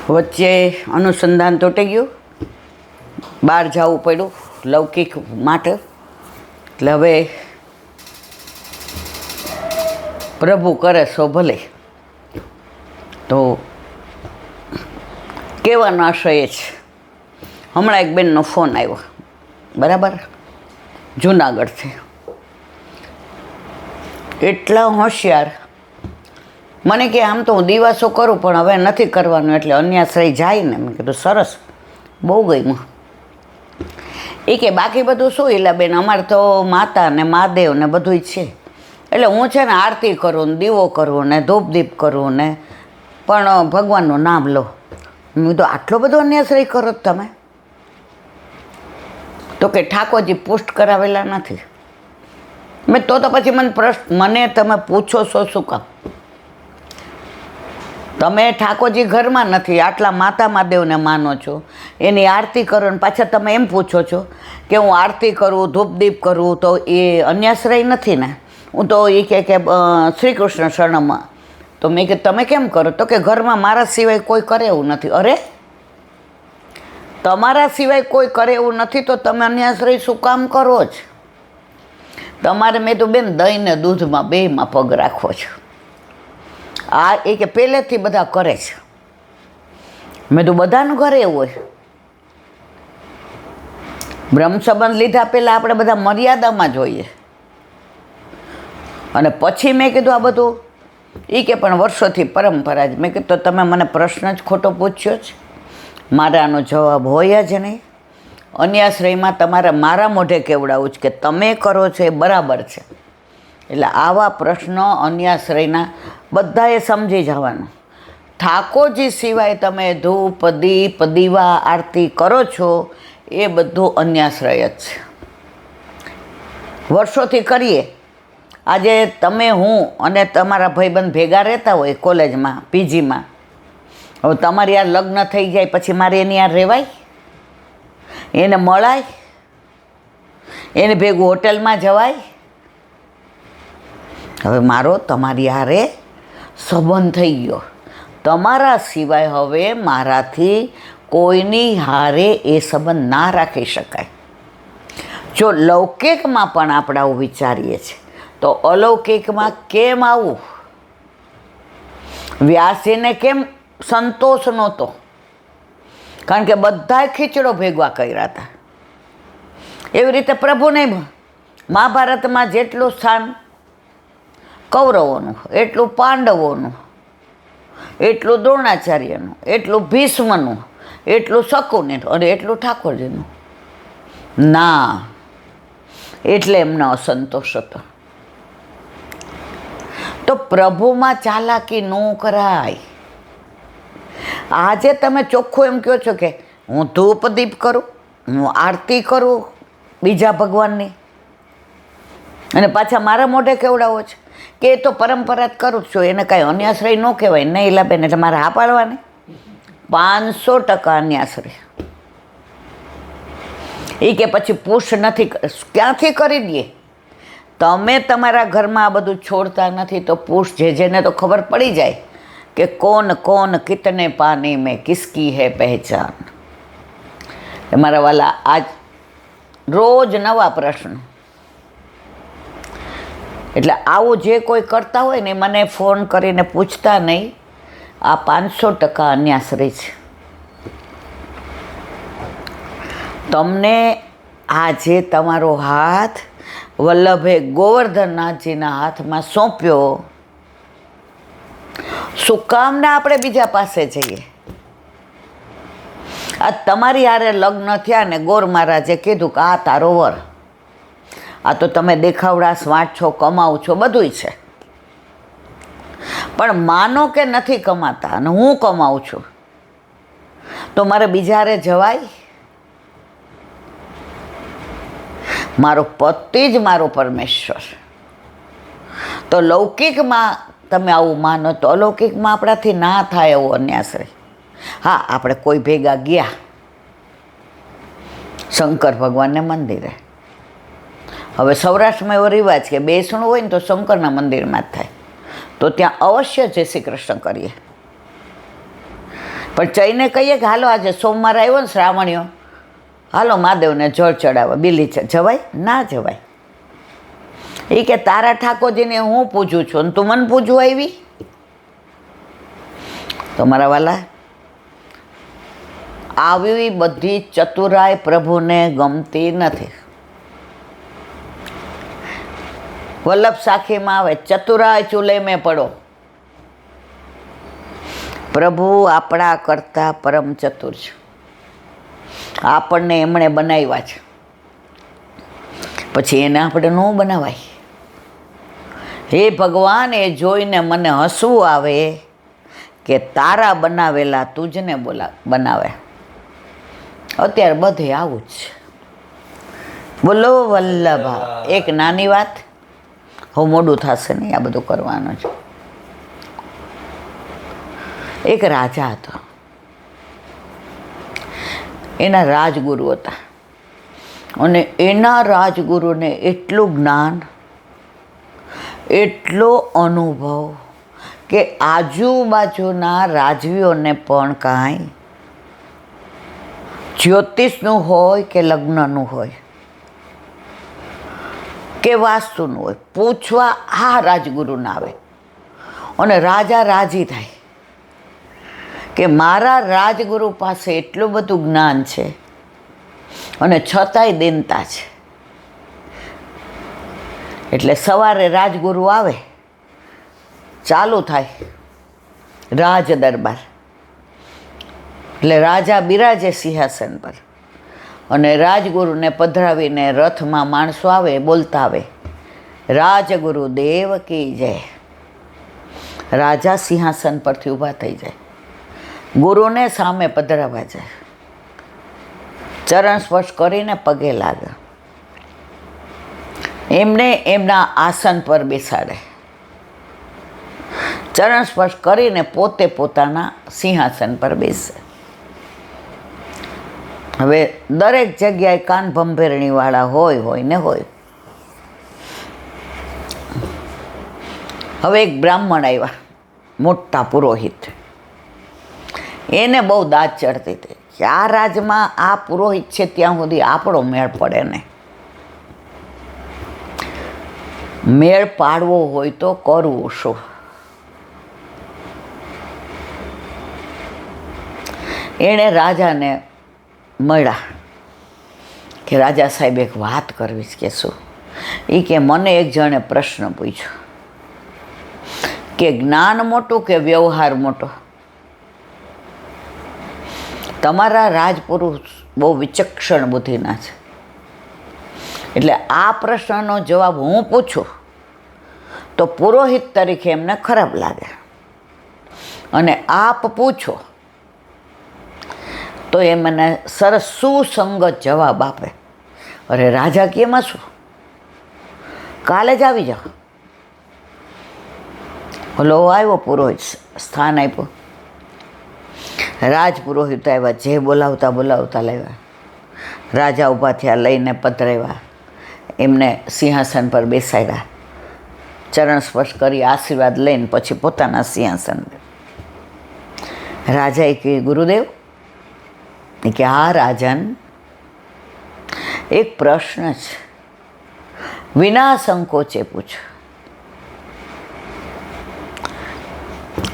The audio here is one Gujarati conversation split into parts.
વચ્ચે અનુસંધાન તૂટી ગયું, બહાર જવું પડ્યું લૌકિક માટે. એટલે હવે પ્રભુ કરે સો ભલે. તો કહેવાનો આશય એ છે, હમણાં એક બેનનો ફોન આવ્યો, બરાબર, જુનાગઢથી. એટલા હોશિયાર, મને કે આમ તો હું દિવાસો કરું પણ હવે નથી કરવાનું, એટલે અન્યાશ્રય જાય ને. મેં કીધું સરસ, બહુ ગમ્યું. એ કે બાકી બધું શું ઈલાબેન, અમારે તો માતા ને મહાદેવ ને બધું છે, એટલે હું છે ને આરતી કરું ને દીવો કરું ને ધૂપદીપ કરું ને પણ ભગવાનનું નામ લો. મેં કીધું આટલો બધો અન્યાશ્રય કરો તમે? તો કે ઠાકોરજી પુષ્ટ કરાવેલા નથી. મેં તો પછી મને તમે પૂછો છો શું કામ? તમે ઠાકોરજી ઘરમાં નથી, આટલા માતા મહાદેવને માનો છો, એની આરતી કરો ને પાછા તમે એમ પૂછો છો કે હું આરતી કરું ધૂપદીપ કરું તો એ અન્યાશ્રય નથી ને? હું તો એ કે શ્રી કૃષ્ણ શરણમાં. તો મેં કે તમે કેમ કરો? તો કે ઘરમાં મારા સિવાય કોઈ કરે એવું નથી. અરે, તમારા સિવાય કોઈ કરે એવું નથી તો તમે અન્યાશ્રય શું કામ કરો છો? તમારે મેં તો બેન દહીં ને દૂધમાં બેયમાં પગ રાખો છો. આ એ કે પહેલેથી બધા કરે છે. મેં તો બધાનું ઘરે એવું હોય. બ્રહ્મ સંબંધ લીધા પહેલાં આપણે બધા મર્યાદામાં જોઈએ, અને પછી મેં કીધું આ બધું. એ કે પણ વર્ષોથી પરંપરા જ. મેં કીધું તમે મને પ્રશ્ન જ ખોટો પૂછ્યો છે, મારે આનો જવાબ હોય જ નહીં. અન્યાશ્રયમાં તમારે મારા મોઢે કેવડાવું છે કે તમે કરો છો એ બરાબર છે. એટલે આવા પ્રશ્નો અન્યાશ્રયના બધાએ સમજી જવાનું. ઠાકોરજી સિવાય તમે ધૂપ દીપ દીવા આરતી કરો છો એ બધું અન્યાશ્રય જ છે. વર્ષોથી કરીએ. આજે તમે હું અને તમારા ભાઈબંધ ભેગા રહેતા હોય કોલેજમાં પીજીમાં, હવે તમારી યાર લગ્ન થઈ જાય પછી મારે એની યાર રહેવાય? એને મળાય? એને ભેગું હોટલમાં જવાય? હવે મારો તમારી હારે સંબંધ થઈ ગયો. તમારા સિવાય હવે મારાથી કોઈની હારે એ સંબંધ ના રાખી શકાય. જો લૌકિકમાં પણ આપણે આવું વિચારીએ છીએ તો અલૌકિકમાં કેમ આવું? વ્યાસજીને કેમ સંતોષ નહોતો? કારણ કે બધાએ ખીચડો ભેગવા કર્યા હતા. એવી રીતે પ્રભુને મહાભારતમાં જેટલું સ્થાન કૌરવોનું, એટલું પાંડવોનું, એટલું દ્રોણાચાર્યનું, એટલું ભીષ્મનું, એટલું શકુનીનું અને એટલું ઠાકોરજીનું ના. એટલે એમનો અસંતોષ હતો. તો પ્રભુમાં ચાલાકી ન કરાય. આજે તમે ચોખ્ખું એમ કહો છો કે હું ધૂપ દીપ કરું, હું આરતી કરું બીજા ભગવાનની, અને પાછા મારા મોઢે કેવડાવો છે કે એ તો પરંપરા જ કરું છું, એને કાંઈ અન્યાશ્રય ન કહેવાય. નહીં લાભેન, એટલે મારે હા પાડવાની. 500% અન્યાશ્રય. એ કે પછી પુશ નથી, ક્યાંથી કરી દઈએ? તમે તમારા ઘરમાં આ બધું છોડતા નથી તો પુશ જેને તો ખબર પડી જાય કે કોણ કોણ કિતને પાની મેં કિસકી હૈ પહેચાન. મારા વાલા, આજ રોજ નવા પ્રશ્ન. એટલે આવું જે કોઈ કરતા હોય ને મને ફોન કરીને પૂછતા નહીં. આ 500% અન્યાશ્રય છે. તમને આજે તમારો હાથ વલ્લભે ગોવર્ધનનાથજીના હાથમાં સોંપ્યો. શું કામને આપણે બીજા પાસે જઈએ? આ તમારી હારે લગ્ન થયા ને ગોર મહારાજે કીધું કે આ તારો વર. આ તો તમે દેખાવડા સ્માર્ટ છો, કમાવ છો, બધુંય છે, પણ માનો કે નથી કમાતા અને હું કમાઉં છું તો મારે બીજા હારે જવાય? મારો પતિ જ મારો પરમેશ્વર. તો લૌકિકમાં તમે આવું માનો તો અલૌકિકમાં આપણાથી ના થાય એવો અન્યાશ્રય. હા, આપણે કોઈ ભેગા ગયા શંકર ભગવાનને મંદિરે. હવે સૌરાષ્ટ્રમાં એવો રિવાજ કે બેસણું હોય ને તો શંકરના મંદિરમાં જ થાય, તો ત્યાં અવશ્ય જય શ્રી કૃષ્ણ કરીએ. પણ જઈને કહીએ કે હાલો આજે સોમવાર આવ્યો ને શ્રાવણીઓ, હાલો મહાદેવને જળ ચડાવવા બીલી છે, જવાય? ના જવાય. એ કે તારા ઠાકોરજીને હું પૂજું છું અને તું મને પૂજવા આવી? તો મારા વાલા, આવી બધી ચતુરાઈ પ્રભુને ગમતી નથી. વલ્લભ સાખીમાં આવે, ચતુરાઈ ચૂલે મેં પડો. પ્રભુ આપણા કરતાં પરમ ચતુર છે. આપણને એમણે બનાવ્યા છે, પછી એને આપણે ન બનાવાય. હે ભગવાન, એ જોઈને મને હસવું આવે કે તારા બનાવેલા તુજને બનાવે. અત્યારે બધે આવું જ છે. બોલો વલ્લભા. એક નાની વાત, હવે મોડું થશે નહીં આ બધું કરવાનું છે. એક રાજા હતો, એના રાજગુરુ હતા, અને એના રાજગુરુને એટલું જ્ઞાન, એટલો અનુભવ કે આજુબાજુના રાજવીઓને પણ કાંઈ જ્યોતિષનું હોય કે લગ્નનું હોય કે વાસ્તુનું હોય, પૂછવા આ રાજગુરુને આવે. અને રાજા રાજી થાય કે મારા રાજગુરુ પાસે એટલું બધું જ્ઞાન છે અને છતાંય દીનતા છે. એટલે સવારે રાજગુરુ આવે, ચાલુ થાય રાજ દરબાર. એટલે રાજા બિરાજે સિંહાસન પર, અને રાજગુરુને પધરાવીને રથમાં માણસો આવે, બોલતા આવે, રાજગુરુ દેવ કી જય. રાજા સિંહાસન પરથી ઊભા થઈ જાય, ગુરુને સામે પધરાવા જાય, ચરણ સ્પર્શ કરીને પગે લાગે, એમને એમના આસન પર બેસાડે, ચરણ સ્પર્શ કરીને પોતે પોતાના સિંહાસન પર બેસે. હવે દરેક જગ્યાએ કાન ભંભેરણીવાળા હોય ને હોય. હવે એક બ્રાહ્મણ આવ્યા, મોટા પુરોહિત. એને બહુ દાદ ચડતી હતી કે આ રાજમાં આ પુરોહિત છે ત્યાં સુધી આપણો મેળ પડે ને. મેળ પાડવો હોય તો કરવું શું? એણે રાજાને મળ્યા કે રાજા સાહેબ એક વાત કરવી છે. કે શું? એ કે મને એક જણે પ્રશ્ન પૂછ્યો કે જ્ઞાન મોટું કે વ્યવહાર મોટો? તમારા રાજપુરુષ બહુ વિચક્ષણ બુદ્ધિના છે, એટલે આ પ્રશ્નનો જવાબ હું પૂછું તો પુરોહિત તરીકે એમને ખરાબ લાગે, અને આપ પૂછો તો એ મને સરસ સુસંગત જવાબ આપે. અરે રાજા કે એમાં શું, કાલે જ આવી જાઓ. ઓલો આવ્યો પુરોહિત, સ્થાન આપ્યું, રાજ પુરોહિત આવ્યા, જે બોલાવતા બોલાવતા લાવ્યા. રાજા ઊભા થયા, લઈને પધરાવ્યા, એમને સિંહાસન પર બેસાડ્યા, ચરણ સ્પર્શ કરી આશીર્વાદ લઈને પછી પોતાના સિંહાસન પર. રાજાએ કહ્યું, ગુરુદેવ, કે આ રાજન, એક પ્રશ્ન છે, વિના સંકોચે પૂછો.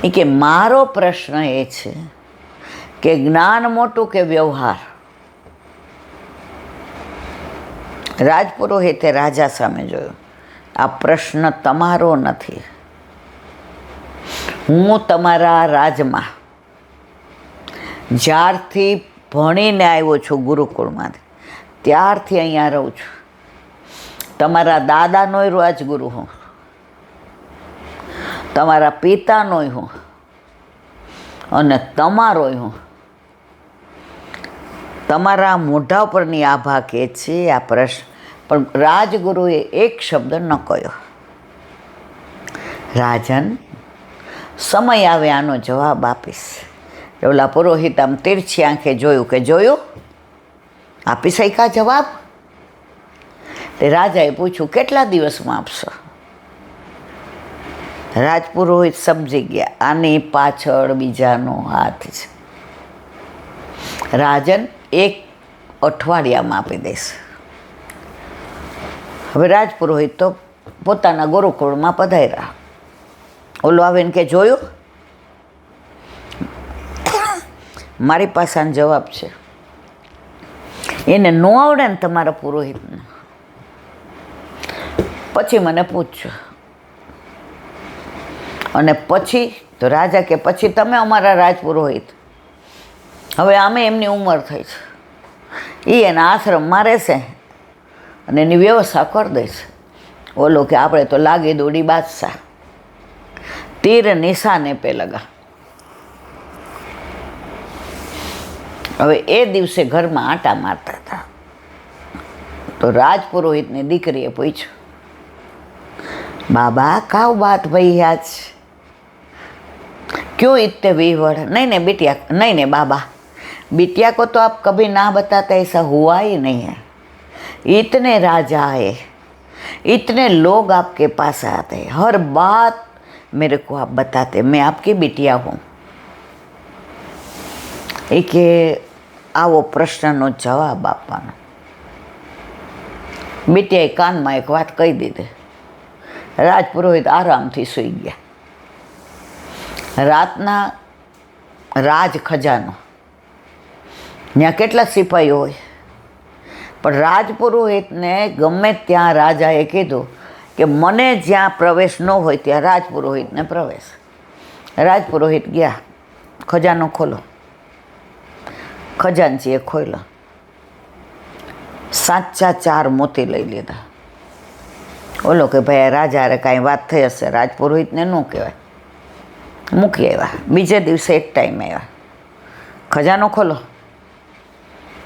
એ કે મારો પ્રશ્ન એ છે કે જ્ઞાન મોટું કે વ્યવહાર? રાજપુરોહિતે રાજા સામે જોયું, આ પ્રશ્ન તમારો નથી. હું તમારા રાજમાં જ્યારથી ભણીને આવ્યો છું ગુરુકુળમાંથી, ત્યારથી અહીંયા રહું છું. તમારા દાદાનોય રાજગુરુ હું, તમારા પિતાનોય હું, અને તમારોય હું. તમારા મોઢા પરની આભા કે છે આ પ્રશ્ન, પણ રાજગુરુએ એક શબ્દ ન કહ્યો. રાજન, સમય આવે આનો જવાબ આપીશ. ઓલા પુરોહિત આમ તીરછી આંખે જોયું કે જોયું, આપી શક્યા જવાબ? તે રાજાએ પૂછ્યું, કેટલા દિવસમાં આપશો? રાજપુરોહિત સમજી ગયા, આની પાછળ બીજાનો હાથ છે. રાજન 1 અઠવાડિયામાં આપી દઈશ. હવે રાજપુરોહિત તો પોતાના ગુરુકુળમાં પધાર્યા. ઓલો આવીને કે જોયું, મારી પાસે આનો જવાબ છે. એને ન આવડે ને તમારા પુરોહિતને, પછી મને પૂછજો. અને પછી તો રાજા કે પછી તમે અમારા રાજપુરોહિત. હવે આમે એમની ઉંમર થઈ છે, એ એના આશ્રમમાં રહેશે અને એની વ્યવસ્થા કરી દઈશ. ઓલો કે આપણે તો લાગે દોડી બાદશાહ, તીર નિશાને પે લગા. હવે એ દિવસે ઘરમાં આંટા મારતા હતા તો રાજપુરોહિતની દીકરીએ પૂછ્યું, बाबा क्या बात भई आज, क्यों इतने विवड़? नहीं नहीं बिटिया, नहीं नहीं बाबा, बिटिया को तो आप कभी ना बताते, ऐसा हुआ ही नहीं है. इतने राजा आए, इतने लोग आपके पास आते हैं, हर बात मेरे को आप बताते, मैं आपकी बिटिया हूँ. એ કે આવો પ્રશ્નનો જવાબ આપવાનો. બીટીઆઈ કાનમાં એક વાત કહી દીધી. રાજપુરોહિત આરામથી સૂઈ ગયા. રાતના રાજ ખજાનો, ત્યાં કેટલા સિપાહીઓ હોય, પણ રાજપુરોહિતને ગમે ત્યાં રાજાએ કીધું કે મને જ્યાં પ્રવેશ ન હોય ત્યાં રાજપુરોહિતને પ્રવેશ. રાજપુરોહિત ગયા, ખજાનો ખોલો. ખજાનચીએ ખોલ્યો, સાચા 4 મોતી લઈ લીધા. ઓલો કે ભાઈ રાજા અરે કાંઈ વાત થઈ હશે, રાજપુરોહિતને ન કહેવાય. મૂકી આવ્યા. બીજે દિવસે એક ટાઈમ આવ્યા, ખજાનો ખોલો.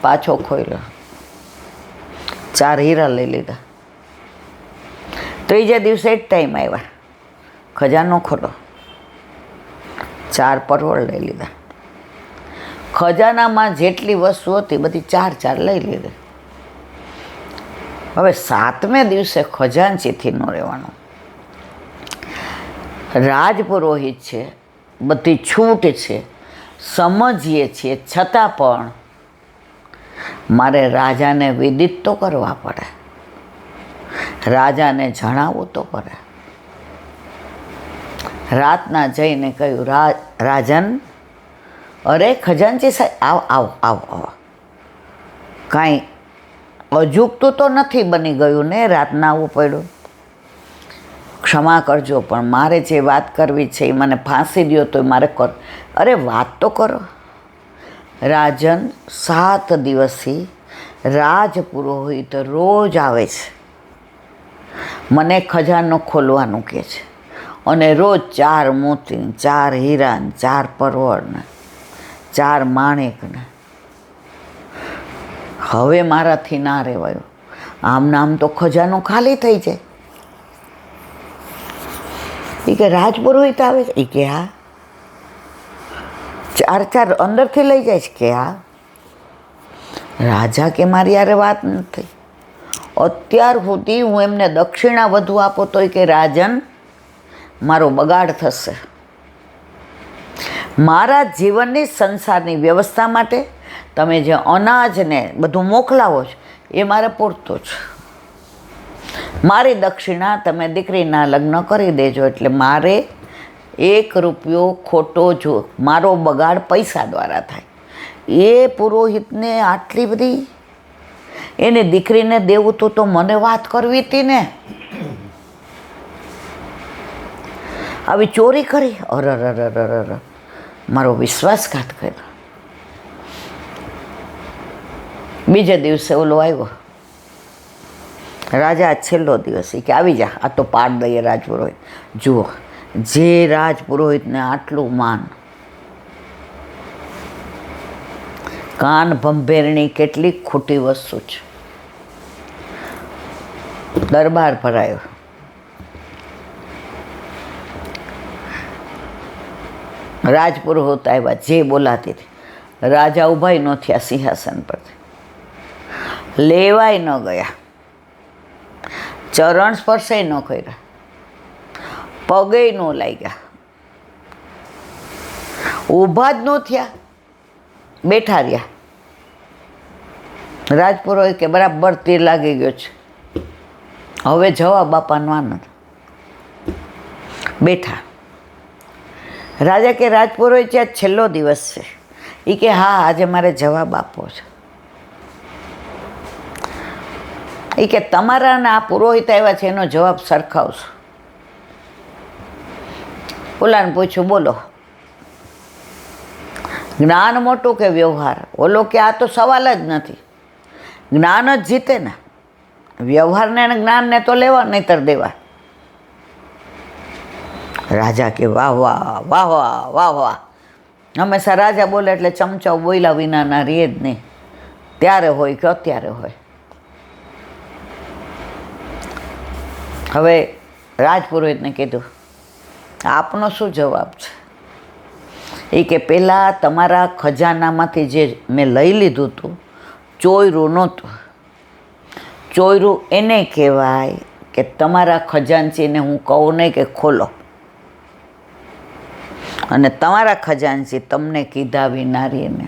પાછો ખોલ્યો, 4 હીરા લઈ લીધા. ત્રીજે દિવસે એક ટાઈમ આવ્યા, ખજાનો ખોલો, 4 પરવળ લઈ લીધા. ખજાનામાં જેટલી વસ્તુ હતી બધી 4 લઈ લીધી. હવે 7મે દિવસે ખજાનચીથી ન રહેવાનું. રાજપુરોહિત છે, બધી છૂટ છે, સમજીએ છીએ, છતાં પણ મારે રાજાને વિદિત તો કરવા પડે, રાજાને જણાવવું તો પડે. રાતના જઈને કહ્યું, રાજન, અરે ખજાનચી સાહેબ, આવો આવો આવો આવો. કાંઈ અજુગતું તો નથી બની ગયું ને? રાતના આવવું પડ્યું. ક્ષમા કરજો, પણ મારે જે વાત કરવી છે એ મને ફાંસી દો તો મારે કર. અરે વાત તો કરો. રાજન, 7 દિવસથી રાજપુરોહિત રોજ આવે છે, મને ખજાનો ખોલવાનું કહે છે, અને રોજ 4 મોતી, 4 હીરા, 4 પરવળ, 4 માણેકને. હવે મારાથી ના રહેવાયું. આમ તો ખજાનો ખાલી થઈ જાય. એ કે રાજપુરોહિત આવે છે? એ કે હા. 4 અંદરથી લઈ જાય છે? કે હા. રાજા કે મારી યારે વાત નથી. અત્યાર સુધી હું એમને દક્ષિણા વધુ આપો તો કે રાજન મારો બગાડ થશે. મારા જીવનની સંસારની વ્યવસ્થા માટે તમે જે અનાજને બધું મોકલાવો છો એ મારે પૂરતું છે. મારી દક્ષિણા તમે દીકરીના લગ્ન કરી દેજો, એટલે મારે 1 રૂપિયો ખોટો જો મારો બગાડ પૈસા દ્વારા થાય. એ પુરોહિતને આટલી બધી એને દીકરીને દેવું તો મને વાત કરવી હતી ને. આવી ચોરી કરી, અરર, મારો વિશ્વાસઘાત કર્યો. બીજે દિવસે ઓલો આવ્યો, રાજા છેલ્લો દિવસ, કે આવી જા, આ તો પાડ દઈએ રાજપુરોહિત. જુઓ, જે રાજપુરોહિતને આટલું માન, કાન ભંભેરણી કેટલી ખોટી વસ્તુ છે. દરબાર ભરાયો. રાજપુરોહિત આવ્યા, જે બોલાતી હતી. રાજા ઊભા ન થયા સિંહાસન પરથી, લેવાય ન ગયા, ચરણ સ્પર્શે ન કર્યા, પગે ન લાગ્યા, ઊભા જ ન થયા, બેઠા રહ્યા. રાજપુરોહિત કે બરાબર તીર લાગી ગયો છે, હવે જવાબ આપવાનો આનંદ. બેઠા. રાજા કે રાજપુરોહિત આજ છેલ્લો દિવસ છે. એ કે હા, આજે મારે જવાબ આપવો છે. એ કે તમારા અને આ પુરોહિત આવ્યા છે એનો જવાબ સરખાવશો. ઓલાને પૂછ્યું, બોલો, જ્ઞાન મોટું કે વ્યવહાર? ઓલો કે આ તો સવાલ જ નથી, જ્ઞાન જ જીતે ને, વ્યવહારને અને જ્ઞાનને તો લેવા નહીતર દેવા. રાજા કે વાહ વાહ વાહ વાહ વાહ વાહ. હંમેશા રાજા બોલે એટલે ચમચાઓ બોલ્યા વિનાના રહે જ નહીં, ત્યારે હોય કે અત્યારે હોય. હવે રાજપુરોહિતને કીધું, આપનો શું જવાબ છે? એ કે પહેલાં તમારા ખજાનામાંથી જે મેં લઈ લીધું હતું, ચોયરું નહોતું. ચોયરું એને કહેવાય કે તમારા ખજાનચીને હું કહું નહીં કે ખોલો, અને તમારા ખજાનચી તમને કીધા વિના રહીને